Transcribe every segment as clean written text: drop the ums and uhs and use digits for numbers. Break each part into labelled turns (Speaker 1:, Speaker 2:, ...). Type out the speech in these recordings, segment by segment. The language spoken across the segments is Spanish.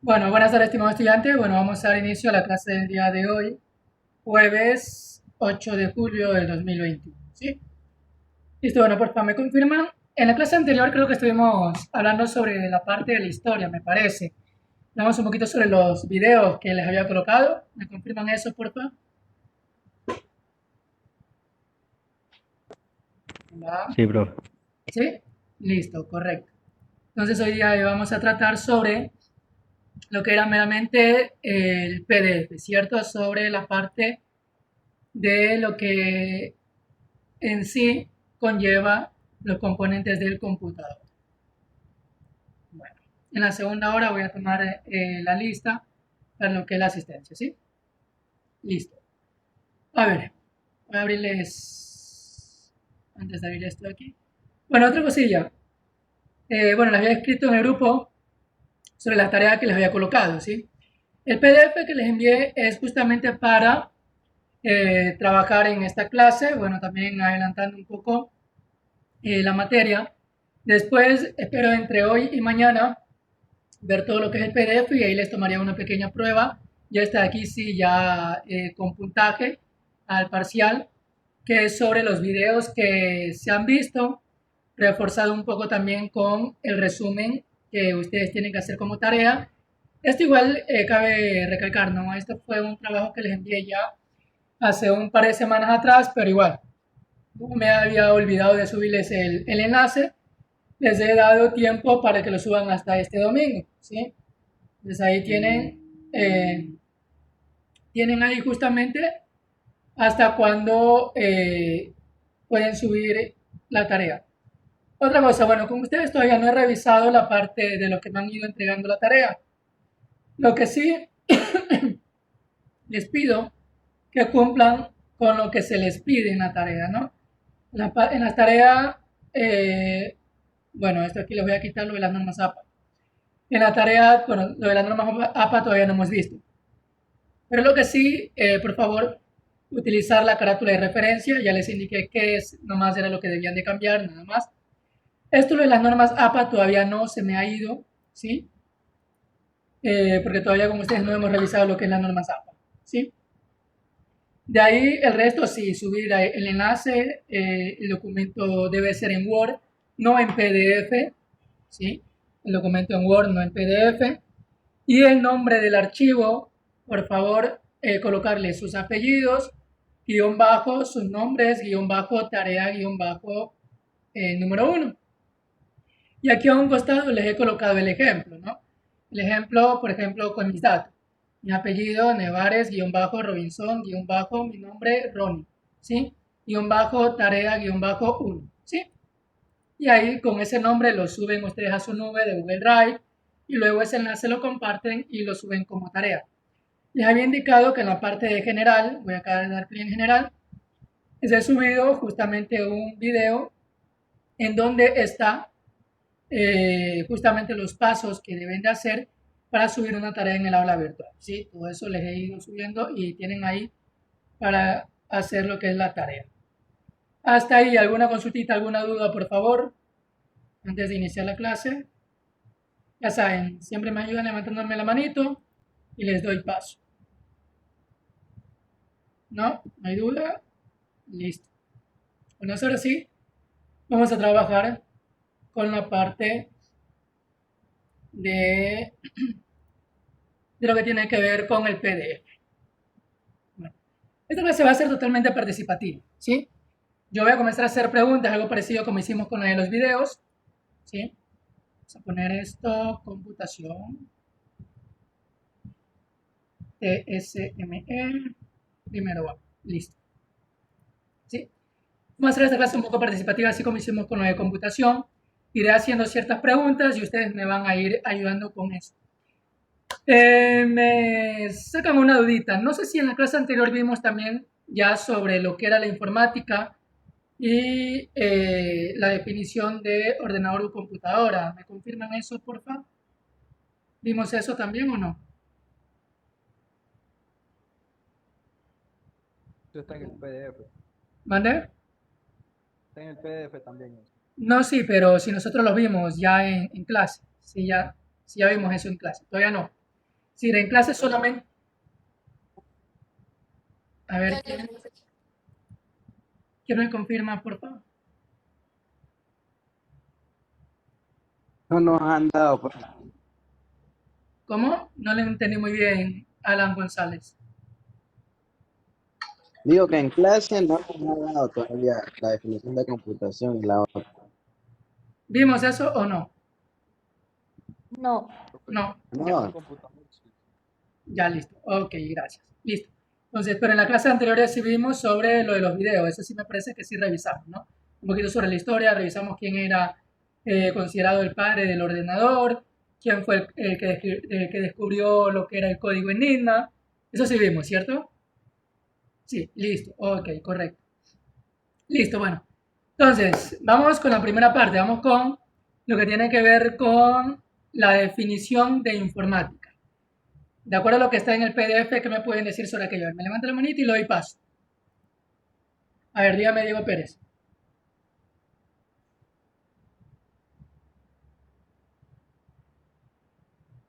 Speaker 1: Bueno, buenas tardes, estimado estudiante. Bueno, vamos a dar inicio a la clase del día de hoy, jueves 8 de julio del 2021. ¿Sí? Listo, bueno, por favor, me confirman. En la clase anterior creo que estuvimos hablando sobre la parte de la historia, me parece. Hablamos un poquito sobre los videos que les había colocado. ¿Me confirman eso, por favor? ¿Va?
Speaker 2: Sí, profe.
Speaker 1: ¿Sí? Listo, correcto. Entonces hoy día vamos a tratar sobre lo que era meramente el PDF, ¿cierto? Sobre la parte de lo que en sí conlleva los componentes del computador. Bueno, en la segunda hora voy a tomar la lista para lo que es la asistencia, ¿sí? Listo. A ver, voy a abrirles, antes de abrir esto de aquí. Bueno, otra cosilla. Bueno, les había escrito en el grupo sobre las tareas que les había colocado, ¿sí? El PDF que les envié es justamente para trabajar en esta clase, bueno, también adelantando un poco la materia. Después, espero entre hoy y mañana ver todo lo que es el PDF y ahí les tomaría una pequeña prueba. Ya está aquí, sí, ya con puntaje al parcial, que es sobre los videos que se han visto, reforzado un poco también con el resumen que ustedes tienen que hacer como tarea. Esto igual cabe recalcar, ¿no? Esto fue un trabajo que les envié ya hace un par de semanas atrás, pero igual, como me había olvidado de subirles el enlace, les he dado tiempo para que lo suban hasta este domingo, ¿sí? Entonces ahí tienen ahí justamente hasta cuando pueden subir la tarea. Otra cosa, bueno, con ustedes todavía no he revisado la parte de lo que me han ido entregando la tarea. Lo que sí les pido que cumplan con lo que se les pide en la tarea, ¿no? En las tareas, bueno, esto aquí lo voy a quitar, lo de las normas APA. En la tarea, bueno, lo de las normas APA todavía no hemos visto. Pero lo que sí, por favor, utilizar la carátula de referencia, ya les indiqué qué es, nomás era lo que debían de cambiar, nada más. Esto de las normas APA todavía no se me ha ido, ¿sí? Porque todavía con ustedes no hemos revisado lo que es las normas APA, ¿sí? De ahí el resto sí, subir el enlace, el documento debe ser en Word, no en PDF, ¿sí? El documento en Word, no en PDF. Y el nombre del archivo, por favor, colocarle sus apellidos, guión bajo, sus nombres, guión bajo, tarea, guión bajo, número uno. Y aquí a un costado les he colocado el ejemplo, ¿no? El ejemplo, por ejemplo, con mis datos. Mi apellido, Nevares, guión bajo, Robinson, guión bajo, mi nombre, Ronnie, ¿sí? Guión bajo, tarea, guión bajo, 1, ¿sí? Y ahí con ese nombre lo suben ustedes a su nube de Google Drive y luego ese enlace lo comparten y lo suben como tarea. Les había indicado que en la parte de general, voy acá a dar clic en general, les he subido justamente un video en donde está justamente los pasos que deben de hacer para subir una tarea en el aula virtual. ¿Sí? Todo eso les he ido subiendo y tienen ahí para hacer lo que es la tarea. Hasta ahí, ¿alguna consultita, alguna duda, por favor? Antes de iniciar la clase. Ya saben, siempre me ayudan levantándome la manito y les doy paso. ¿No? ¿No hay duda? Listo. Bueno, ahora sí, vamos a trabajar con la parte de, de lo que tiene que ver con el PDF. Bueno, esta clase va a ser totalmente participativa, ¿sí? Yo voy a comenzar a hacer preguntas, algo parecido como hicimos con los videos, ¿sí? Vamos a poner esto, computación, TSME, primero va, listo, ¿sí? Vamos a hacer esta clase un poco participativa, así como hicimos con lo de computación. Iré haciendo ciertas preguntas y ustedes me van a ir ayudando con eso. Me sacan una dudita. No sé si en la clase anterior vimos también ya sobre lo que era la informática y la definición de ordenador o computadora. ¿Me confirman eso, por favor? ¿Vimos eso también o no?
Speaker 2: Eso está en el PDF.
Speaker 1: ¿Mande?
Speaker 2: Está en el PDF también eso.
Speaker 1: No, sí, pero si nosotros lo vimos ya en clase. Si ya vimos eso en clase. Todavía no. Si en clase solamente... A ver, ¿quién me confirma, por favor?
Speaker 3: No nos han dado, pues.
Speaker 1: ¿Cómo? No le entendí muy bien, Alan González.
Speaker 3: Digo que en clase no nos han dado todavía la definición de computación y la otra.
Speaker 1: ¿Vimos eso o no?
Speaker 4: No.
Speaker 2: Profe,
Speaker 1: No,
Speaker 3: No,
Speaker 2: computador, sí.
Speaker 1: ya listo. Ok, gracias. Listo. Entonces, pero en la clase anterior ya sí vimos sobre lo de los videos. Eso sí me parece que sí revisamos, ¿no? Un poquito sobre la historia, revisamos quién era considerado el padre del ordenador, quién fue el que descubrió lo que era el código Enigma. Eso sí vimos, ¿cierto? Sí, listo. Ok, correcto. Listo, bueno. Entonces, vamos con la primera parte. Vamos con lo que tiene que ver con la definición de informática. De acuerdo a lo que está en el PDF, ¿qué me pueden decir sobre aquello? Me levanto la manita y lo doy paso. A ver, dígame, Diego Pérez.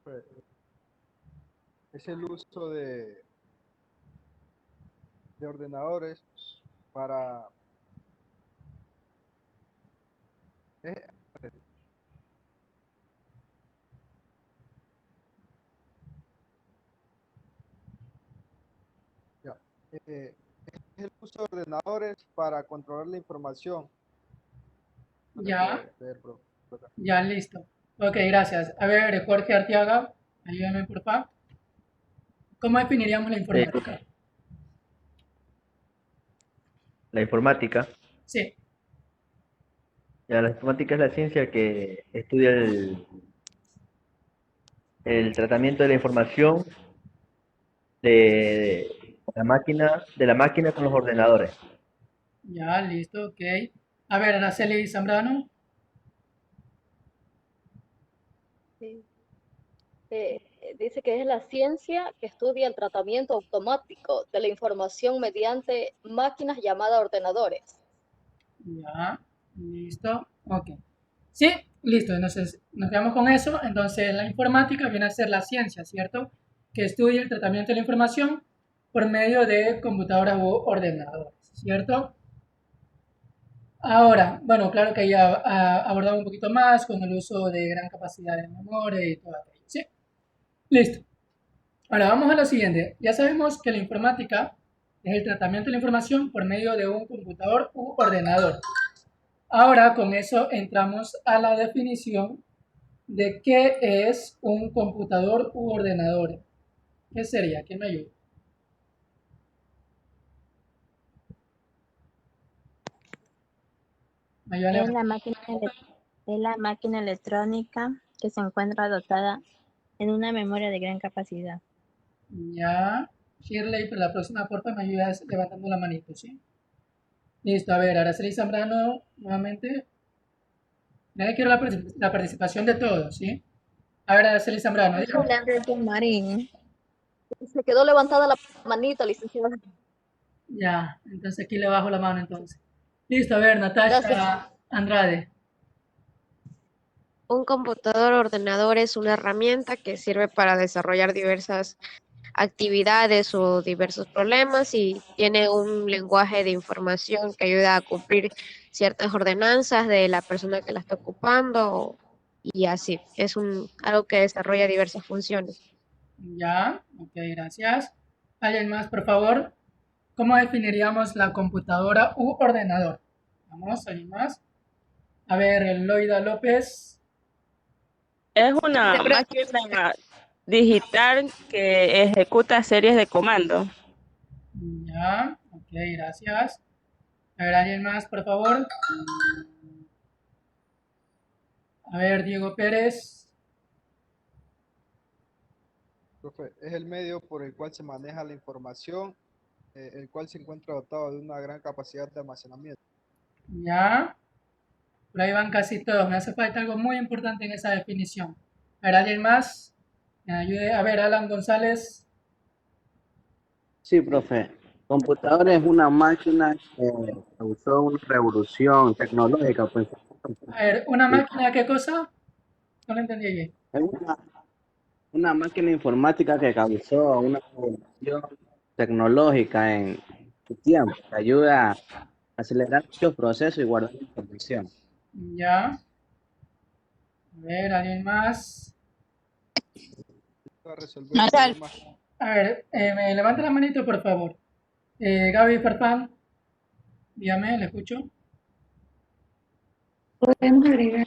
Speaker 2: Profe, es el uso de ordenadores para... Es, ya, es el uso de ordenadores para controlar la información. No le
Speaker 1: Ya,
Speaker 2: puede leer, profe.
Speaker 1: ya, listo. Ok, gracias. A ver, Jorge Arteaga, ayúdame, por favor. ¿Cómo definiríamos la
Speaker 5: Eh,
Speaker 1: informática?
Speaker 5: la informática.
Speaker 1: Sí,
Speaker 5: Ya, la informática es la ciencia que estudia el tratamiento de la información de la máquina con los ordenadores.
Speaker 1: ya, listo, ok. A ver, Araceli Zambrano.
Speaker 4: Sí. Dice que es la ciencia que estudia el tratamiento automático de la información mediante máquinas llamadas ordenadores.
Speaker 1: Ya, listo, ok. Sí, listo, entonces nos quedamos con eso. Entonces la informática viene a ser la ciencia, ¿cierto? Que estudia el tratamiento de la información por medio de computadoras u ordenadores, ¿cierto? Ahora, bueno, claro que ya abordado un poquito más con el uso de gran capacidad de memoria y todo aquello, ¿sí? Listo. Ahora vamos a lo siguiente. Ya sabemos que la informática es el tratamiento de la información por medio de un computador u ordenador. Ahora con eso entramos a la definición de qué es un computador u ordenador. ¿Qué sería? ¿Quién me ayuda? ¿Me ayudan a
Speaker 6: Es
Speaker 1: levantar?
Speaker 6: es la máquina electrónica que se encuentra dotada en una memoria de gran capacidad.
Speaker 1: Ya. Shirley, para la próxima, porfa, me ayudas levantando la manito, ¿sí? Listo, a ver, Araceli Zambrano, nuevamente. Nadie quiere la participación de todos, ¿sí? A ver, Araceli Zambrano, dígame.
Speaker 6: Hola, Roger Marín.
Speaker 4: Se quedó levantada la manita, licenciada.
Speaker 1: Ya, entonces aquí le bajo la mano entonces. Listo, a ver,
Speaker 4: Gracias.
Speaker 1: Natasha Andrade.
Speaker 7: Un computador ordenador es una herramienta que sirve para desarrollar diversas actividades o diversos problemas y tiene un lenguaje de información que ayuda a cumplir ciertas ordenanzas de la persona que la está ocupando y así. Es algo que desarrolla diversas funciones.
Speaker 1: Ya, ok, gracias. ¿Alguien más, por favor? ¿Cómo definiríamos la computadora u ordenador? Vamos, ¿alguien más? A ver, Loida López.
Speaker 8: Es una
Speaker 7: Yo creo
Speaker 8: máquina digital que ejecuta series de comandos.
Speaker 1: Ya, ok, gracias. A ver, ¿alguien más, por favor? A ver, Diego Pérez.
Speaker 2: Profe, es el medio por el cual se maneja la información, el cual se encuentra dotado de una gran capacidad de almacenamiento.
Speaker 1: Ya, por ahí van casi todos. Me hace falta algo muy importante en esa definición. A ver, ¿alguien más? Me ayude. A ver, Alan González.
Speaker 3: sí, profe. Computador es una máquina que causó una revolución tecnológica, pues.
Speaker 1: A ver, ¿una
Speaker 3: Y
Speaker 1: máquina qué cosa? No lo entendí bien.
Speaker 3: es una Una máquina informática que causó una revolución tecnológica en su tiempo, que ayuda a acelerar muchos procesos y guardar información.
Speaker 1: Ya. A ver, ¿alguien más?
Speaker 2: Para resolver
Speaker 6: Marcial.
Speaker 2: problemas.
Speaker 1: A ver, me levanta la manito, por favor. Gaby Farfán, dígame, le escucho.
Speaker 9: Podemos agregar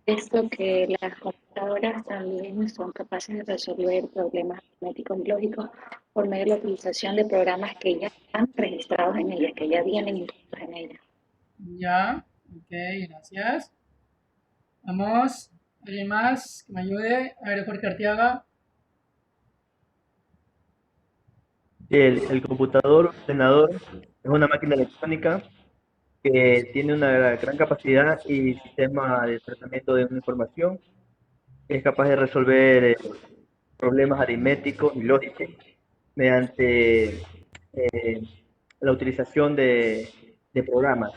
Speaker 9: esto que las computadoras también son capaces de resolver problemas matemáticos y lógicos por medio de la utilización de programas que ya están registrados en ellas, que ya vienen incluidos en ellas.
Speaker 1: Ya, ok, gracias. Vamos, ¿alguien más que me ayude? A ver, Jorge Arteaga.
Speaker 5: El computador ordenador es una máquina electrónica que tiene una gran capacidad y sistema de tratamiento de una información. Es capaz de resolver problemas aritméticos y lógicos mediante la utilización de programas.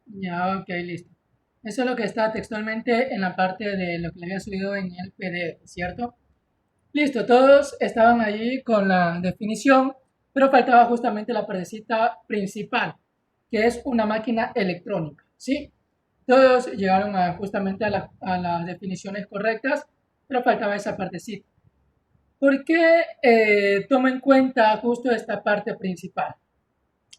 Speaker 1: Ya, ok, listo. Eso es lo que está textualmente en la parte de lo que le había subido en el PDF, ¿cierto? Listo, todos estaban allí con la definición, pero faltaba justamente la partecita principal, que es una máquina electrónica, ¿sí? Todos llegaron justamente a las definiciones correctas, pero faltaba esa partecita. ¿Por qué tomo en cuenta justo esta parte principal?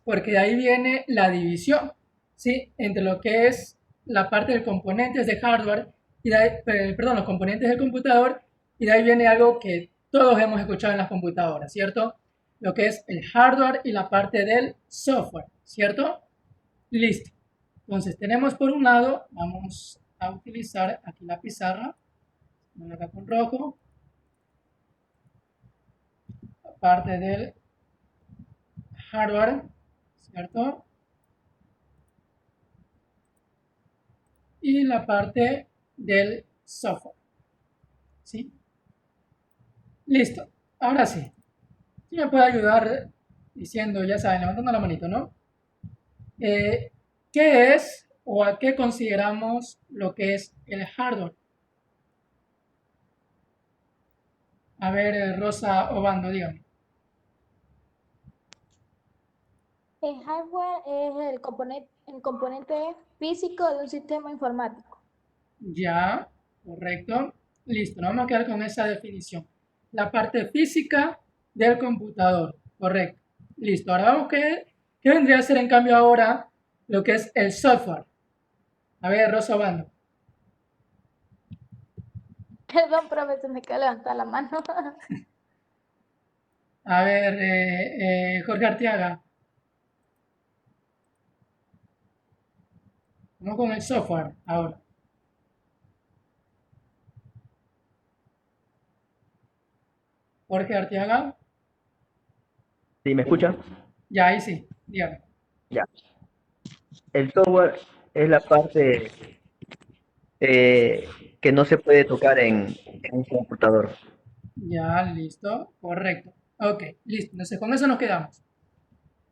Speaker 1: Porque de ahí viene la división, ¿sí? Entre lo que es la parte de componentes de hardware, y de ahí, perdón, los componentes del computador, y de ahí viene algo que todos hemos escuchado en las computadoras, ¿cierto? Lo que es el hardware y la parte del software, ¿cierto? Listo. Entonces tenemos por un lado, vamos a utilizar aquí la pizarra, acá con rojo, la parte del hardware, ¿cierto? Y la parte del software, ¿sí? Listo. Ahora sí. ¿Quién me puede ayudar diciendo, ya saben, levantando la manito, ¿no? ¿Qué es o a qué consideramos lo que es el hardware? A ver, Rosa Obando, dígame.
Speaker 10: El hardware es el componente físico de un sistema informático.
Speaker 1: Ya, correcto. Listo, nos vamos a quedar con esa definición. La parte física del computador, correcto. Listo, ahora vamos ¿qué vendría a ser en cambio ahora lo que es el software? A ver, Rosa Obando.
Speaker 10: Perdón, profe, se me quedó levantar la mano.
Speaker 1: A ver, Jorge Arteaga. Vamos con el software ahora. Jorge Arteaga.
Speaker 5: ¿Sí me escucha?
Speaker 1: Ya, ahí sí, dígame.
Speaker 5: Ya. El software es la parte que no se puede tocar en un computador.
Speaker 1: Ya, listo, correcto. Ok, listo. Entonces con eso nos quedamos.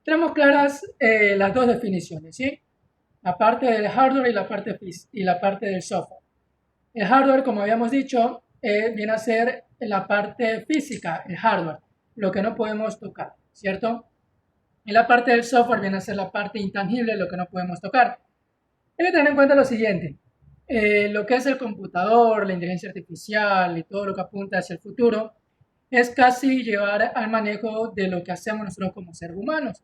Speaker 1: Tenemos claras las dos definiciones, ¿sí? La parte del hardware y la parte del software. El hardware, como habíamos dicho, viene a ser la parte física, el hardware, lo que no podemos tocar, ¿cierto? Y la parte del software viene a ser la parte intangible, lo que no podemos tocar. Hay que tener en cuenta lo siguiente, lo que es el computador, la inteligencia artificial y todo lo que apunta hacia el futuro, es casi llevar al manejo de lo que hacemos nosotros como seres humanos.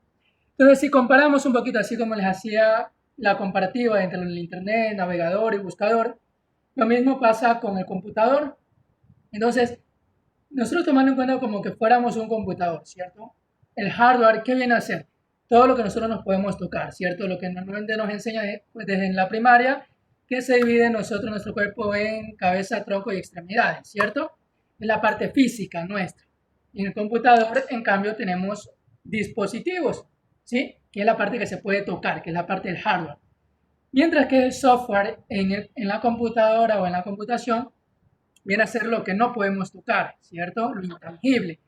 Speaker 1: Entonces, si comparamos un poquito, así como les hacía la comparativa entre el internet, navegador y buscador, lo mismo pasa con el computador. Entonces, nosotros tomando en cuenta como que fuéramos un computador, ¿cierto? El hardware, ¿qué viene a hacer? Todo lo que nosotros nos podemos tocar, ¿cierto? Lo que normalmente nos enseña pues, desde en la primaria, que se divide nuestro cuerpo en cabeza, tronco y extremidades, ¿cierto? Es la parte física nuestra. Y en el computador, en cambio, tenemos dispositivos, ¿sí? Que es la parte que se puede tocar, que es la parte del hardware. Mientras que el software en la computadora o en la computación viene a ser lo que no podemos tocar, ¿cierto? Lo intangible.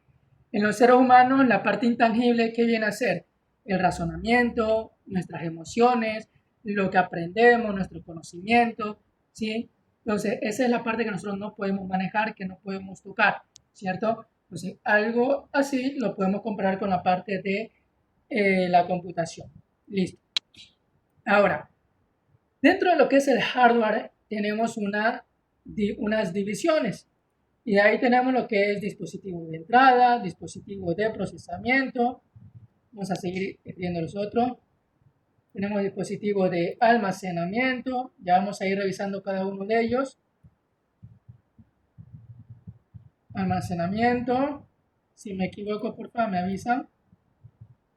Speaker 1: En los seres humanos, la parte intangible, ¿qué viene a ser? El razonamiento, nuestras emociones, lo que aprendemos, nuestro conocimiento, ¿sí? Entonces, esa es la parte que nosotros no podemos manejar, que no podemos tocar, ¿cierto? Entonces, algo así lo podemos comparar con la parte de la computación. Listo. Ahora, dentro de lo que es el hardware, tenemos unas divisiones. Y ahí tenemos lo que es dispositivo de entrada, dispositivo de procesamiento. Vamos a seguir viendo los otros. Tenemos dispositivo de almacenamiento. Ya vamos a ir revisando cada uno de ellos. Almacenamiento. Si me equivoco, por favor, me avisan.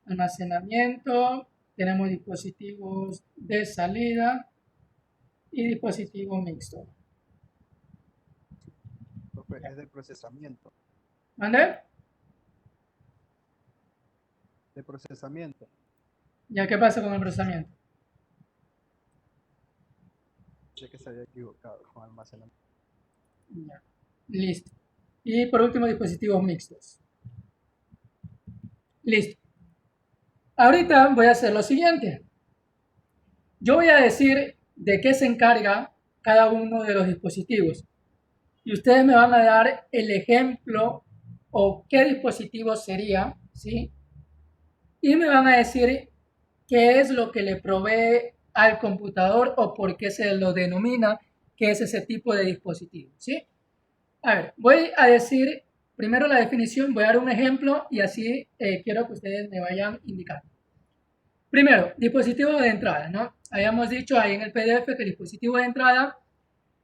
Speaker 1: Almacenamiento. Tenemos dispositivos de salida y dispositivo mixto.
Speaker 2: Es de procesamiento.
Speaker 1: ¿Mande?
Speaker 2: De procesamiento.
Speaker 1: ¿Ya qué pasa con el procesamiento?
Speaker 2: Sé que se había equivocado con almacenamiento.
Speaker 1: Ya. Listo. Y por último, dispositivos mixtos. Listo. Ahorita voy a hacer lo siguiente. Yo voy a decir de qué se encarga cada uno de los dispositivos. Y ustedes me van a dar el ejemplo o qué dispositivo sería, ¿sí? Y me van a decir qué es lo que le provee al computador o por qué se lo denomina que es ese tipo de dispositivo, ¿sí? A ver, voy a decir primero la definición, voy a dar un ejemplo y así quiero que ustedes me vayan indicando. Primero, dispositivo de entrada, ¿no? Habíamos dicho ahí en el PDF que el dispositivo de entrada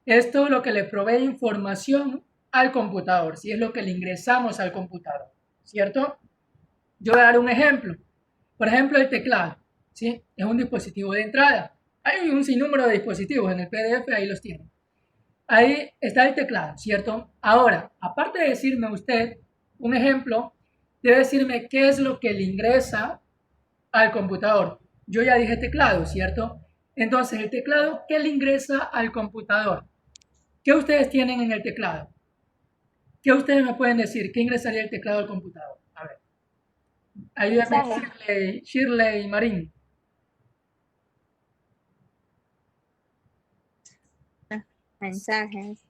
Speaker 1: es todo lo que le provee información al computador, si es lo que le ingresamos al computador, ¿cierto? Yo voy a dar un ejemplo. Por ejemplo, el teclado, ¿sí? Es un dispositivo de entrada. Hay un sinnúmero de dispositivos en el PDF, ahí los tienen. Ahí está el teclado, ¿cierto? Ahora, aparte de decirme usted un ejemplo, debe decirme qué es lo que le ingresa al computador. Yo ya dije teclado, ¿cierto? Entonces, el teclado, ¿qué le ingresa al computador? ¿Qué ustedes tienen en el teclado? ¿Qué ustedes me pueden decir? ¿Qué ingresaría el teclado al computador? A ver. Ayúdame, Shirley Marín.
Speaker 6: Mensajes.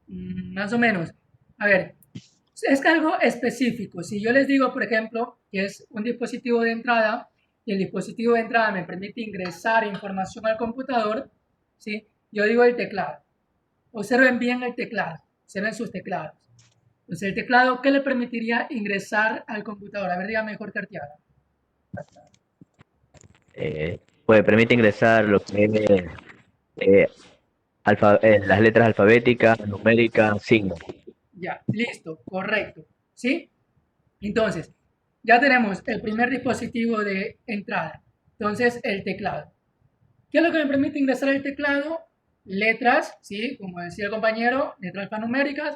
Speaker 1: Más o menos. A ver, es algo específico. Si yo les digo, por ejemplo, que es un dispositivo de entrada y el dispositivo de entrada me permite ingresar información al computador, ¿sí? Yo digo el teclado. Observen bien el teclado. Observen sus teclados. Entonces, el teclado, ¿qué le permitiría ingresar al computador? A ver, dígame, Jorge Arteaga.
Speaker 5: Pues permite ingresar lo que es las letras alfabéticas, numéricas, signos.
Speaker 1: Ya, listo, correcto. ¿Sí? Entonces, ya tenemos el primer dispositivo de entrada. Entonces, el teclado. ¿Qué es lo que me permite ingresar el teclado? Letras, ¿sí? Como decía el compañero, letras alfanuméricas,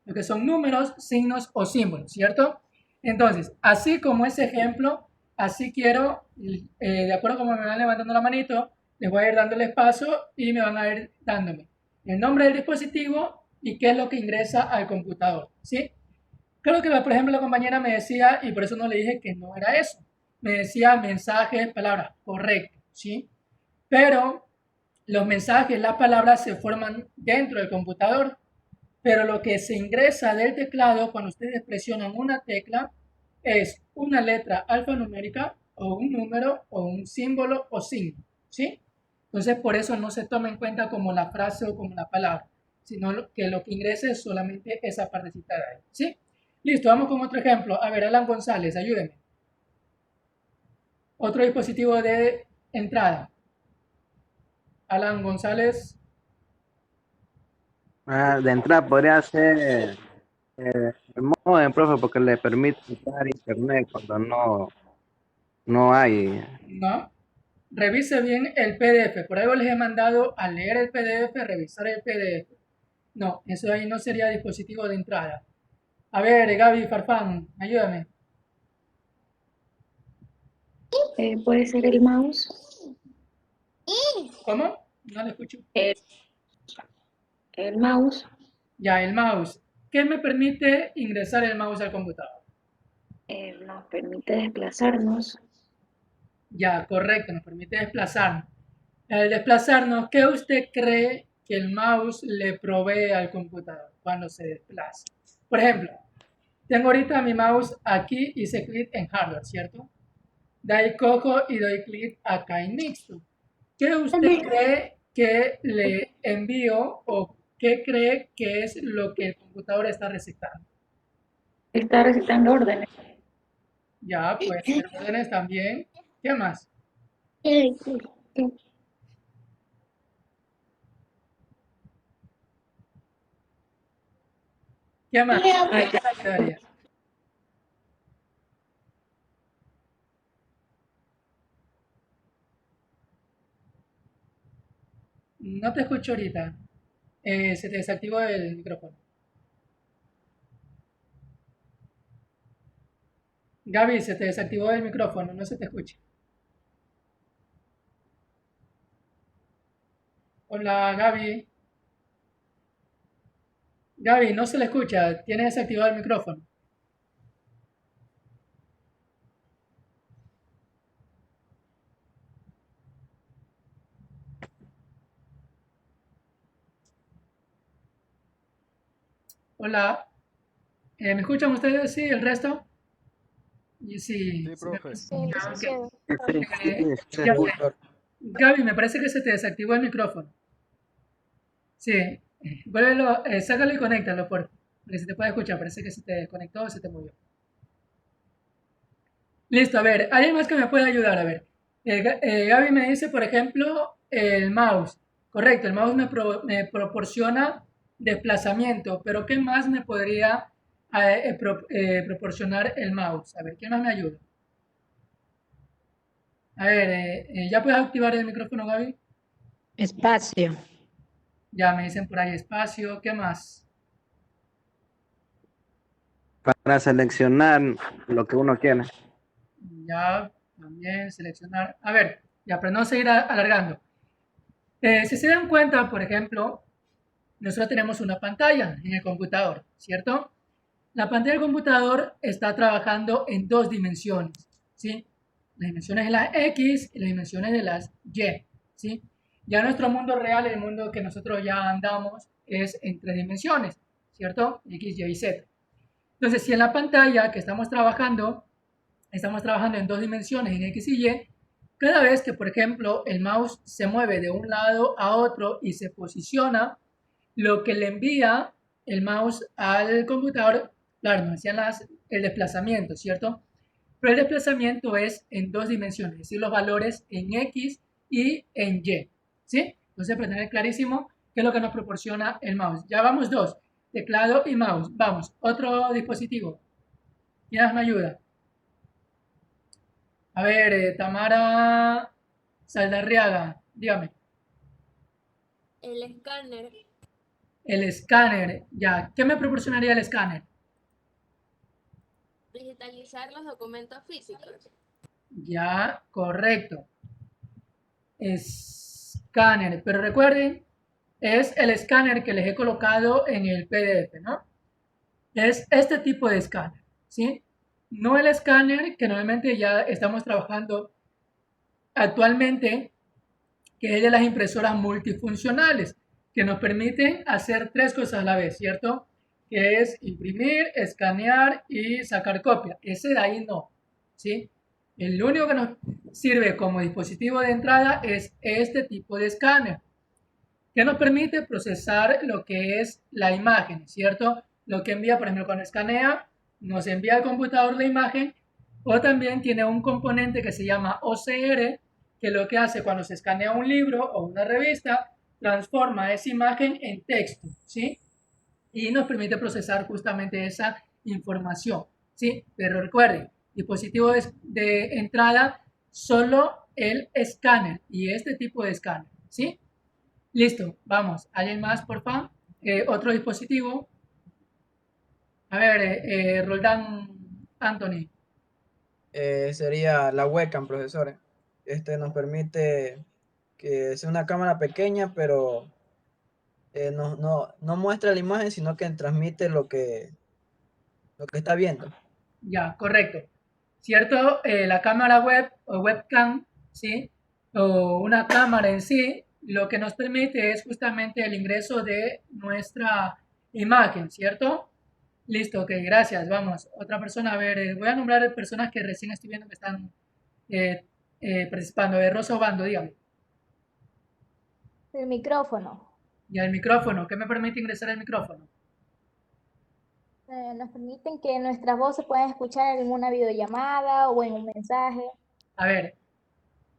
Speaker 1: lo que son números, signos o símbolos, ¿cierto? Entonces, así como ese ejemplo, así quiero, de acuerdo como me van levantando la manito, les voy a ir dando el espacio y me van a ir dándome el nombre del dispositivo y qué es lo que ingresa al computador, ¿sí? Creo que, por ejemplo, la compañera me decía, y por eso no le dije que no era eso, me decía mensajes, palabras, correcto, ¿sí? Pero los mensajes, las palabras se forman dentro del computador, pero lo que se ingresa del teclado cuando ustedes presionan una tecla es una letra alfanumérica o un número o un símbolo o signo, ¿sí? Entonces, por eso no se toma en cuenta como la frase o como la palabra, sino que lo que ingresa es solamente esa partecita de ahí, ¿sí? Listo, vamos con otro ejemplo. A ver, Alan González, ayúdenme. Otro dispositivo de entrada. Alan González.
Speaker 3: De entrada podría ser el modem, profe, porque le permite usar internet cuando no hay.
Speaker 1: No. Revise bien el PDF. Por algo les he mandado a leer el PDF, revisar el PDF. No, eso ahí no sería dispositivo de entrada. A ver, Gaby Farfán, ayúdame.
Speaker 9: Puede ser el mouse.
Speaker 1: ¿Cómo? No lo escucho.
Speaker 9: El mouse.
Speaker 1: Ya, el mouse. ¿Qué me permite ingresar el mouse al computador?
Speaker 9: Nos permite desplazarnos.
Speaker 1: Ya, correcto, nos permite desplazarnos. Al desplazarnos, ¿qué usted cree que el mouse le provee al computador cuando se desplaza. Por ejemplo, tengo ahorita mi mouse aquí, hice clic en hardware, ¿cierto? De ahí cojo y doy clic acá en mixto. ¿Qué usted cree que le envío o qué cree que es lo que el computador está recetando?
Speaker 9: Está recetando órdenes.
Speaker 1: Ya, puede ser órdenes también. ¿Qué más? ¿Qué más? ¿Qué haría? No te escucho ahorita. Se te desactivó el micrófono. Gaby, se te desactivó el micrófono, no se te escucha. Hola, Gaby. Gaby, no se le escucha, tiene desactivado el micrófono. Hola. ¿Me escuchan ustedes? Sí, el resto. Y sí.
Speaker 2: Sí, profe.
Speaker 10: Sí,
Speaker 1: Ah, ok.
Speaker 10: licenciado.
Speaker 1: Ya fue. Gaby, me parece que se te desactivó el micrófono. Sí. Vuélvelo, sácalo y conéctalo, por favor. Porque se te puede escuchar, parece que se te desconectó o se te movió. Listo, a ver, ¿alguien más que me pueda ayudar? A ver, Gaby me dice, por ejemplo, el mouse. Correcto, el mouse me proporciona desplazamiento, pero ¿qué más me podría proporcionar el mouse? A ver, ¿quién más me ayuda? A ver, ¿ya puedes activar el micrófono, Gaby?
Speaker 11: Espacio.
Speaker 1: Ya me dicen por ahí espacio, ¿qué más?
Speaker 3: Para seleccionar lo que uno quiere.
Speaker 1: Ya, también seleccionar. A ver, ya, para no seguir alargando. Si se dan cuenta, por ejemplo, nosotros tenemos una pantalla en el computador, ¿cierto? La pantalla del computador está trabajando en dos dimensiones, ¿sí? Las dimensiones de las X y las dimensiones de las Y, ¿sí? Ya nuestro mundo real, el mundo que nosotros ya andamos, es en tres dimensiones, ¿cierto? X, Y y Z. Entonces, si en la pantalla que estamos trabajando en dos dimensiones, en X y Y, cada vez que, por ejemplo, el mouse se mueve de un lado a otro y se posiciona, lo que le envía el mouse al computador, claro, nos decían el desplazamiento, ¿cierto? Pero el desplazamiento es en dos dimensiones, es decir, los valores en X y en Y, ¿sí? Entonces, para tener clarísimo qué es lo que nos proporciona el mouse. Ya vamos dos, teclado y mouse. Vamos, otro dispositivo. ¿Quién más me ayuda? A ver, Tamara Saldarriaga, dígame.
Speaker 12: El escáner.
Speaker 1: El escáner, ya. ¿Qué me proporcionaría el escáner?
Speaker 12: Digitalizar los documentos físicos.
Speaker 1: Ya, correcto. Escáner, pero recuerden, es el escáner que les he colocado en el PDF, ¿no? Es este tipo de escáner, ¿sí? No el escáner que normalmente ya estamos trabajando actualmente, que es de las impresoras multifuncionales, que nos permiten hacer tres cosas a la vez, ¿cierto? Que es imprimir, escanear y sacar copia. Ese de ahí no, ¿sí? El único que nos sirve como dispositivo de entrada es este tipo de escáner, que nos permite procesar lo que es la imagen, ¿cierto? Lo que envía, por ejemplo, cuando escanea, nos envía al computador la imagen, o también tiene un componente que se llama OCR, que lo que hace cuando se escanea un libro o una revista, transforma esa imagen en texto, ¿sí? Y nos permite procesar justamente esa información, ¿sí? Pero recuerden, dispositivo de entrada, solo el escáner y este tipo de escáner, ¿sí? Listo, vamos. ¿Alguien más, por favor? Otro dispositivo. A ver, Roldán Anthony.
Speaker 13: Sería la webcam, profesores. Nos permite que sea una cámara pequeña, pero no muestra la imagen, sino que transmite lo que está viendo.
Speaker 1: Ya, correcto. ¿Cierto? La cámara web o webcam, ¿sí? O una cámara en sí, lo que nos permite es justamente el ingreso de nuestra imagen, ¿cierto? Listo, ok, gracias. Vamos, otra persona, a ver, voy a nombrar personas que recién estoy viendo que están participando. A ver, Rosa Obando, dígame.
Speaker 10: El micrófono.
Speaker 1: Y el micrófono, ¿qué me permite ingresar el micrófono?
Speaker 10: Nos permiten que nuestras voces puedan escuchar en una videollamada o en un mensaje.
Speaker 1: A ver,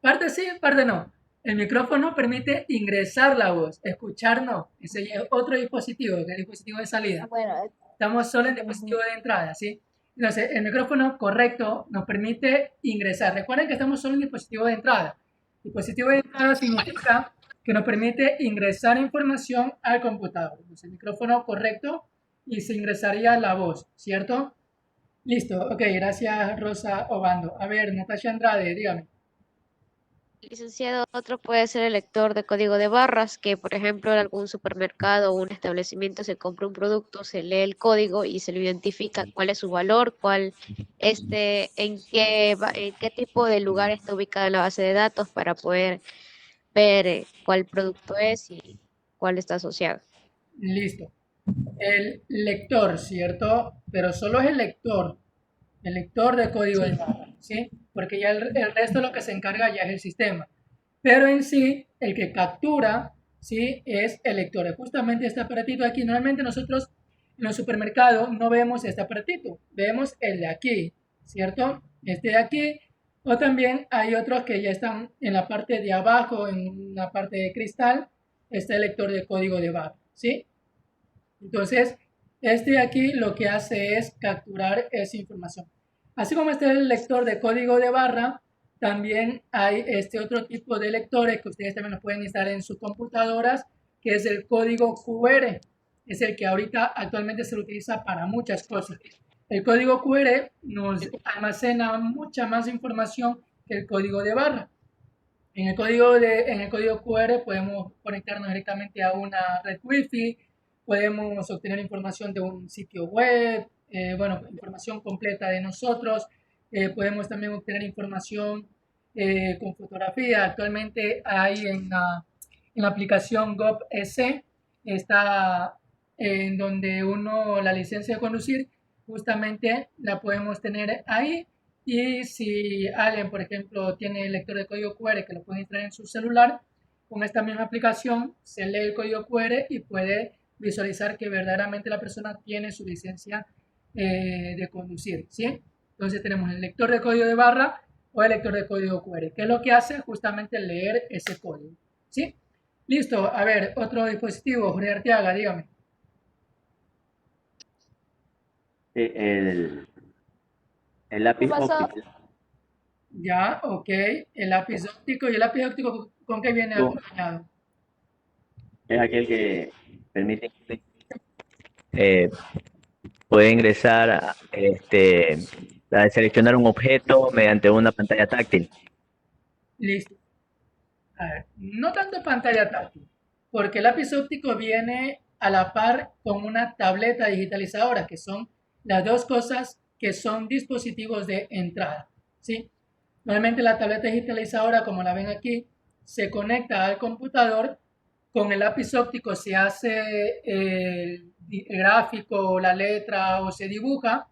Speaker 1: parte sí, parte no. El micrófono permite ingresar la voz, escuchar no. Ese es otro dispositivo, que es el dispositivo de salida.
Speaker 10: Bueno,
Speaker 1: Estamos solo en dispositivo de entrada, ¿sí? Entonces, el micrófono correcto nos permite ingresar. Recuerden que estamos solo en dispositivo de entrada. Dispositivo de entrada significa que nos permite ingresar información al computador. Entonces, el micrófono correcto y se ingresaría la voz, ¿cierto? Listo, ok, gracias Rosa Obando. A ver, Natasha Andrade, dígame.
Speaker 7: Licenciado, otro puede ser el lector de código de barras, que por ejemplo en algún supermercado o un establecimiento se compra un producto, se lee el código y se lo identifica cuál es su valor, en qué tipo de lugar está ubicada la base de datos para poder ver cuál producto es y cuál está asociado.
Speaker 1: Listo. El lector, ¿cierto? Pero solo es el lector de código de barra, ¿sí? Porque ya el resto de lo que se encarga ya es el sistema. Pero en sí, el que captura, ¿sí? Es el lector. Es justamente este aparatito de aquí. Normalmente nosotros en los supermercados no vemos este aparatito, vemos el de aquí, ¿cierto? Este de aquí. O también hay otros que ya están en la parte de abajo, en la parte de cristal, está el lector de código de barra, ¿sí? Entonces, este de aquí lo que hace es capturar esa información. Así como este es el lector de código de barra, también hay este otro tipo de lectores que ustedes también los pueden instalar en sus computadoras, que es el código QR. Es el que ahorita actualmente se utiliza para muchas cosas. El código QR nos almacena mucha más información que el código de barra. En el código QR podemos conectarnos directamente a una red Wi-Fi, podemos obtener información de un sitio web, información completa de nosotros, podemos también obtener información con fotografía. Actualmente hay en la aplicación GovS, está en donde la licencia de conducir, justamente la podemos tener ahí. Y si alguien, por ejemplo, tiene el lector de código QR que lo puede instalar en su celular, con esta misma aplicación se lee el código QR y puede visualizar que verdaderamente la persona tiene su licencia de conducir, ¿sí? Entonces tenemos el lector de código de barra o el lector de código QR, que es lo que hace justamente leer ese código, ¿sí? Listo, a ver, otro dispositivo, Jorge Arteaga, dígame.
Speaker 3: El lápiz óptico.
Speaker 1: Ya, ok, el lápiz óptico. ¿Y el lápiz óptico con qué viene acompañado?
Speaker 5: Es aquel que permite poder ingresar a seleccionar un objeto mediante una pantalla táctil.
Speaker 1: Listo. A ver, no tanto pantalla táctil, porque el lápiz óptico viene a la par con una tableta digitalizadora, que son las dos cosas que son dispositivos de entrada, ¿sí? Normalmente la tableta digitalizadora, como la ven aquí, se conecta al computador. Con el lápiz óptico se hace el gráfico, la letra o se dibuja.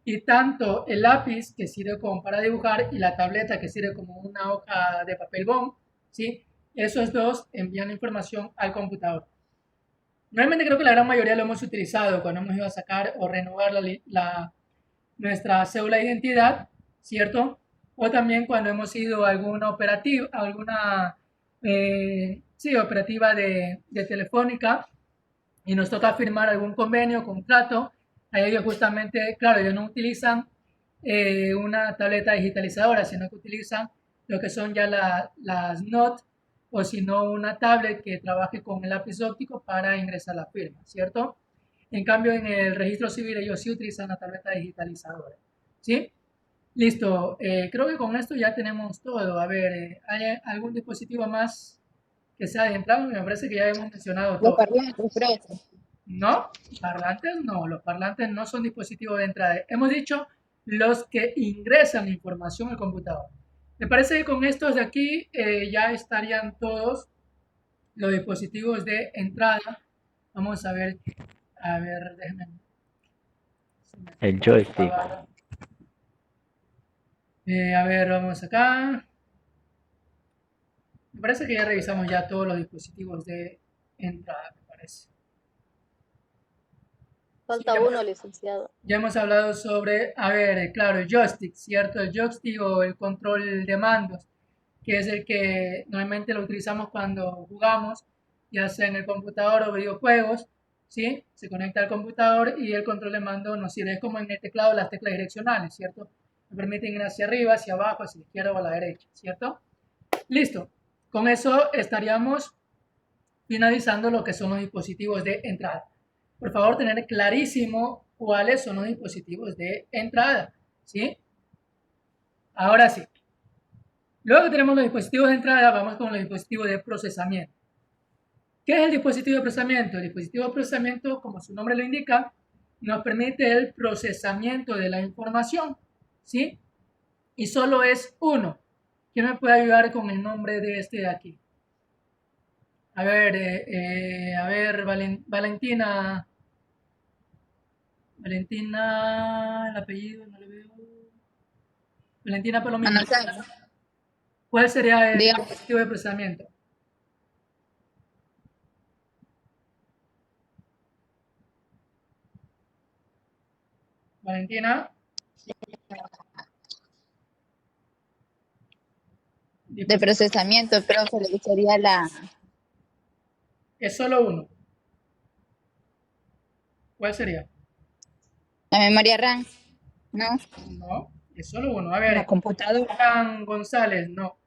Speaker 1: Y tanto el lápiz, que sirve como para dibujar, y la tableta, que sirve como una hoja de papel bond, ¿sí? Esos dos envían información al computador. Realmente creo que la gran mayoría lo hemos utilizado cuando hemos ido a sacar o renovar nuestra cédula de identidad, ¿cierto? O también cuando hemos ido a alguna operativa, operativa de Telefónica y nos toca firmar algún convenio, contrato. Ahí ellos justamente, claro, ellos no utilizan una tableta digitalizadora, sino que utilizan lo que son ya las NOT, o si no una tablet que trabaje con el lápiz óptico para ingresar la firma, ¿cierto? En cambio, en el registro civil ellos sí utilizan la tableta digitalizadora, ¿sí? Listo, creo que con esto ya tenemos todo. A ver, ¿hay algún dispositivo más que sea de entrada? Me parece que ya hemos mencionado todo.
Speaker 11: Los parlantes, profe.
Speaker 1: No, parlantes no, los parlantes no son dispositivos de entrada. Hemos dicho los que ingresan información al computador. Me parece que con estos de aquí ya estarían todos los dispositivos de entrada. Vamos a ver, déjenme.
Speaker 5: El joystick.
Speaker 1: A ver, vamos acá. Me parece que ya revisamos ya todos los dispositivos de entrada, me parece.
Speaker 4: Falta uno, licenciado.
Speaker 1: Ya hemos hablado sobre, a ver, claro, el joystick, ¿cierto? El joystick o el control de mandos, que es el que normalmente lo utilizamos cuando jugamos, ya sea en el computador o videojuegos, ¿sí? Se conecta al computador y el control de mando nos sirve, es como en el teclado las teclas direccionales, ¿cierto? Nos permiten ir hacia arriba, hacia abajo, hacia la izquierda o a la derecha, ¿cierto? Listo. Con eso estaríamos finalizando lo que son los dispositivos de entrada. Por favor, tener clarísimo cuáles son los dispositivos de entrada, ¿sí? Ahora sí. Luego que tenemos los dispositivos de entrada, vamos con los dispositivos de procesamiento. ¿Qué es el dispositivo de procesamiento? El dispositivo de procesamiento, como su nombre lo indica, nos permite el procesamiento de la información, ¿sí? Y solo es uno. ¿Quién me puede ayudar con el nombre de este de aquí? A ver, Valentina. Valentina, el apellido, no le veo. Valentina Palomino. ¿Cuál sería el dispositivo de procesamiento? Valentina.
Speaker 14: De procesamiento, pero se le sería la...
Speaker 1: Es solo uno. ¿Cuál sería?
Speaker 14: La memoria RAM, ¿no?
Speaker 1: No, es solo uno. A ver.
Speaker 11: La computadora.
Speaker 1: Juan González, no.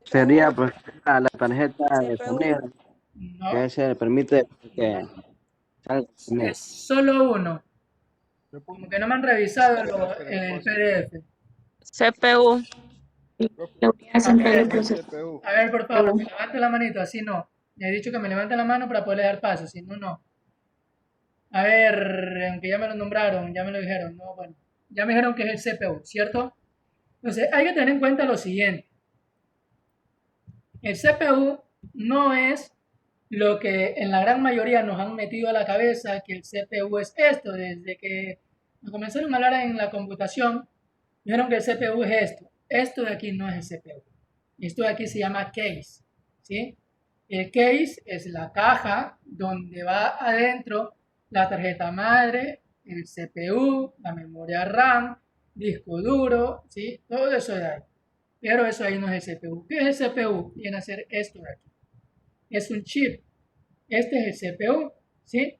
Speaker 3: Sería pues la tarjeta de sonido,
Speaker 1: No.
Speaker 3: que se permite que salga sonido.
Speaker 1: Es solo uno. Como que no me han revisado el PDF.
Speaker 8: CPU.
Speaker 1: A ver, por favor, me levante la manito, así no. Le he dicho que me levante la mano para poder dar paso, si no, no. A ver, aunque ya me lo nombraron, ya me lo dijeron, no, bueno. Ya me dijeron que es el CPU, ¿cierto? Entonces, hay que tener en cuenta lo siguiente. El CPU no es lo que en la gran mayoría nos han metido a la cabeza, que el CPU es esto. Desde que nos comenzaron a hablar en la computación, dijeron que el CPU es esto. Esto de aquí no es el CPU. Esto de aquí se llama case, ¿sí? El case es la caja donde va adentro la tarjeta madre, el CPU, la memoria RAM, disco duro, ¿sí? Todo eso de ahí. Pero eso ahí no es el CPU. ¿Qué es el CPU? Viene a ser esto de aquí. Es un chip. Este es el CPU, ¿sí?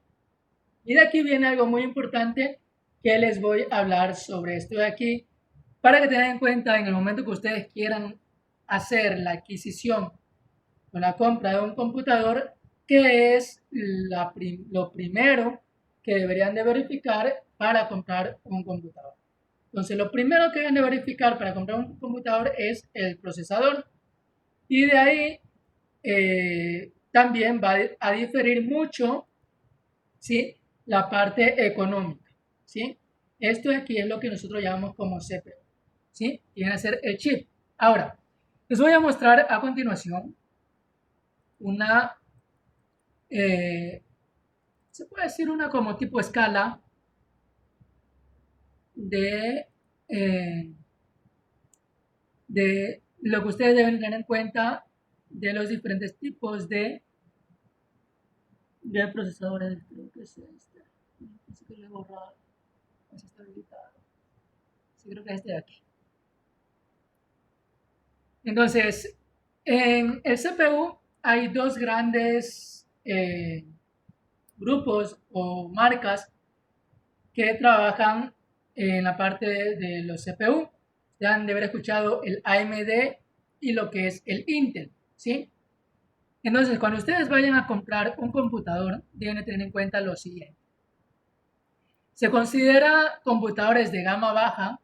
Speaker 1: Y de aquí viene algo muy importante que les voy a hablar sobre esto de aquí, para que tengan en cuenta en el momento que ustedes quieran hacer la adquisición o la compra de un computador, qué es lo primero que deberían de verificar para comprar un computador. Entonces, lo primero que deben de verificar para comprar un computador es el procesador. Y de ahí también va a diferir mucho, ¿sí?, la parte económica, ¿sí? Esto de aquí es lo que nosotros llamamos como CPU, ¿sí? Viene a ser el chip. Ahora, les voy a mostrar a continuación una, se puede decir una como tipo escala de lo que ustedes deben tener en cuenta de los diferentes tipos de procesadores. Creo que es este. Así que lo he borrado. Así está habilitado. Sí, creo que es este de aquí. Entonces, en el CPU hay dos grandes grupos o marcas que trabajan en la parte de los CPU. Ya han de haber escuchado el AMD y lo que es el Intel, ¿sí? Entonces, cuando ustedes vayan a comprar un computador, deben tener en cuenta lo siguiente. Se considera computadores de gama baja,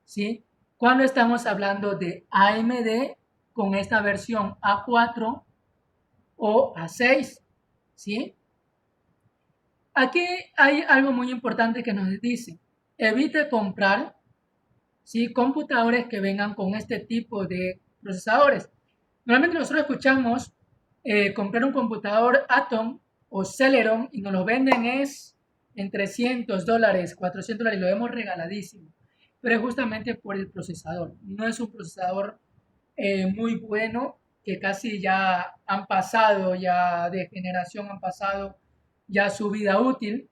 Speaker 1: ¿sí?, cuando estamos hablando de AMD con esta versión A4 o A6, ¿sí? Aquí hay algo muy importante que nos dice: evite comprar, ¿sí?, computadores que vengan con este tipo de procesadores. Normalmente nosotros escuchamos comprar un computador Atom o Celeron y nos lo venden es en $300, $400, lo vemos regaladísimo. Pero es justamente por el procesador. No es un procesador muy bueno, que casi ya han pasado, ya de generación han pasado ya su vida útil.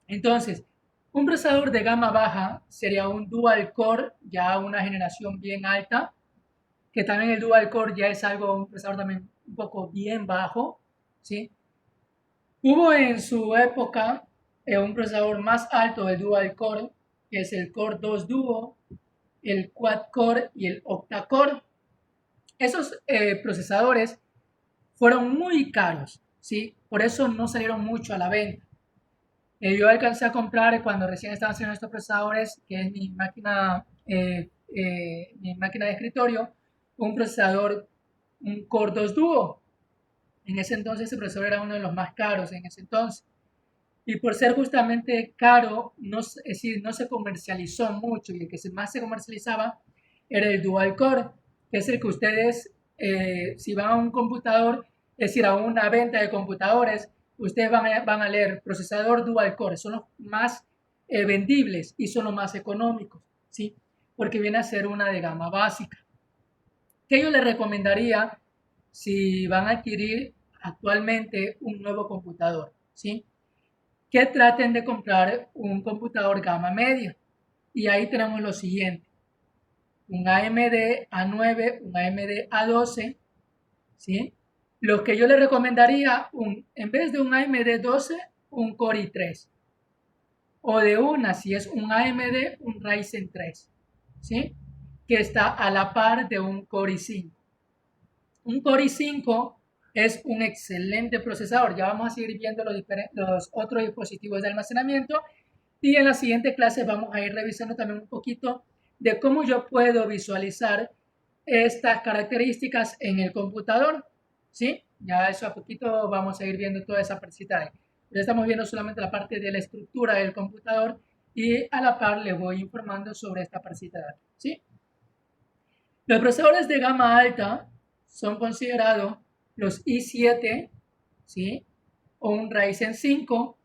Speaker 1: Entonces, un procesador de gama baja sería un dual core, ya una generación bien alta, que también el dual core ya es algo, un procesador también un poco bien bajo, ¿sí? Hubo en su época un procesador más alto del dual core, que es el Core 2 Duo, el Quad Core y el Octa Core. Esos procesadores fueron muy caros, ¿sí? Por eso no salieron mucho a la venta. Yo alcancé a comprar cuando recién estaban saliendo estos procesadores, que es mi máquina de escritorio, un procesador, un Core 2 Duo. En ese entonces ese procesador era uno de los más caros en ese entonces. Y por ser justamente caro, es decir, no se comercializó mucho, y el que más se comercializaba era el Dual Core, que es el que ustedes, si van a un computador, es decir, a una venta de computadores, ustedes van a leer procesador Dual Core, son los más vendibles y son los más económicos, ¿sí? Porque viene a ser una de gama básica. ¿Qué yo les recomendaría si van a adquirir actualmente un nuevo computador? ¿Sí? Que traten de comprar un computador gama media. Y ahí tenemos lo siguiente: un AMD A9, un AMD A12, ¿sí? Lo que yo les recomendaría, en vez de un AMD 12, un Core i3. O de si es un AMD, un Ryzen 3, ¿sí? Que está a la par de un Core i5. Un Core i5 es un excelente procesador. Ya vamos a seguir viendo los otros dispositivos de almacenamiento, y en la siguiente clase vamos a ir revisando también un poquito de cómo yo puedo visualizar estas características en el computador, ¿sí? Ya eso a poquito vamos a ir viendo toda esa partecita ahí. Ya estamos viendo solamente la parte de la estructura del computador, y a la par les voy informando sobre esta partecita de aquí, ¿sí? Los procesadores de gama alta son considerados los i7, ¿sí? O un Ryzen 5,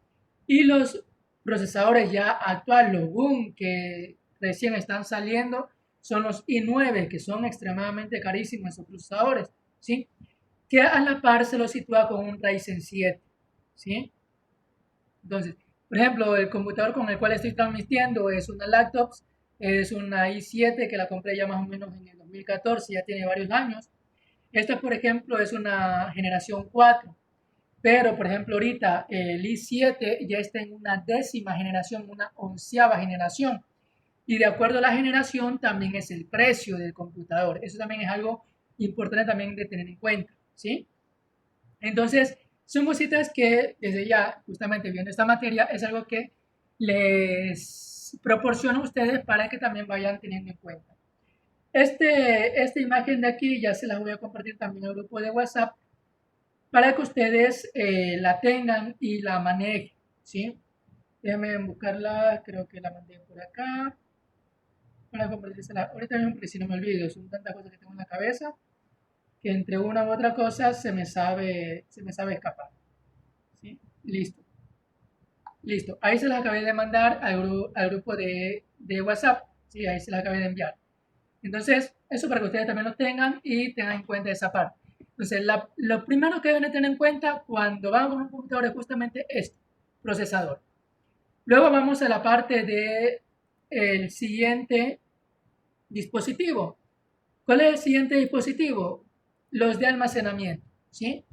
Speaker 1: y los procesadores ya actuales, los boom, que recién están saliendo, son los i9, que son extremadamente carísimos esos procesadores, ¿sí? Que a la par se los sitúa con un Ryzen 7, ¿sí? Entonces, por ejemplo, el computador con el cual estoy transmitiendo es una laptop, es una i7 que la compré ya más o menos en el 2014, ya tiene varios años. Esta, por ejemplo, es una generación 4, pero, por ejemplo, ahorita el i7 ya está en una 10ª generación, una 11ª generación. Y de acuerdo a la generación también es el precio del computador. Eso también es algo importante también de tener en cuenta, ¿sí? Entonces, son cositas que desde ya, justamente viendo esta materia, es algo que les proporciono a ustedes para que también vayan teniendo en cuenta. Esta imagen de aquí ya se la voy a compartir también en el grupo de WhatsApp para que ustedes la tengan y la manejen, ¿sí? Déjenme buscarla, creo que la mandé por acá para compartírsela ahorita mismo, porque si no me olvido, son tantas cosas que tengo en la cabeza que entre una u otra cosa se me sabe escapar, ¿sí? Listo, ahí se las acabé de mandar al grupo de WhatsApp, ¿sí? Ahí se las acabé de enviar. Entonces, eso para que ustedes también lo tengan y tengan en cuenta esa parte. Entonces, lo primero que deben tener en cuenta cuando van con un computador es justamente esto: procesador. Luego vamos a la parte del siguiente dispositivo. ¿Cuál es el siguiente dispositivo? Los de almacenamiento, ¿sí?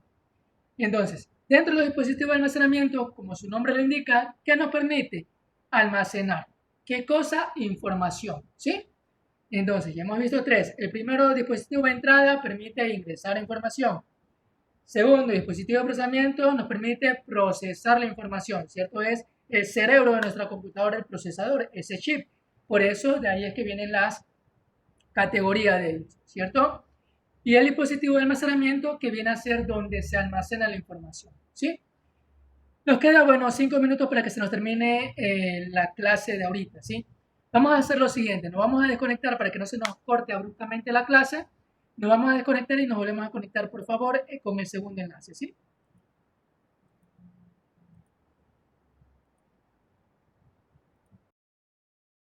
Speaker 1: Entonces, dentro de los dispositivos de almacenamiento, como su nombre lo indica, ¿qué nos permite? Almacenar. ¿Qué cosa? Información, ¿sí? Entonces, ya hemos visto 3. El primero, dispositivo de entrada, permite ingresar información. Segundo, dispositivo de procesamiento nos permite procesar la información, ¿cierto? Es el cerebro de nuestra computadora, el procesador, ese chip. Por eso, de ahí es que vienen las categorías de ellos, ¿cierto? Y el dispositivo de almacenamiento, que viene a ser donde se almacena la información, ¿sí? Nos queda, 5 minutos para que se nos termine la clase de ahorita, ¿sí? Vamos a hacer lo siguiente: nos vamos a desconectar para que no se nos corte abruptamente la clase. Nos vamos a desconectar y nos volvemos a conectar, por favor, con el segundo enlace, ¿sí?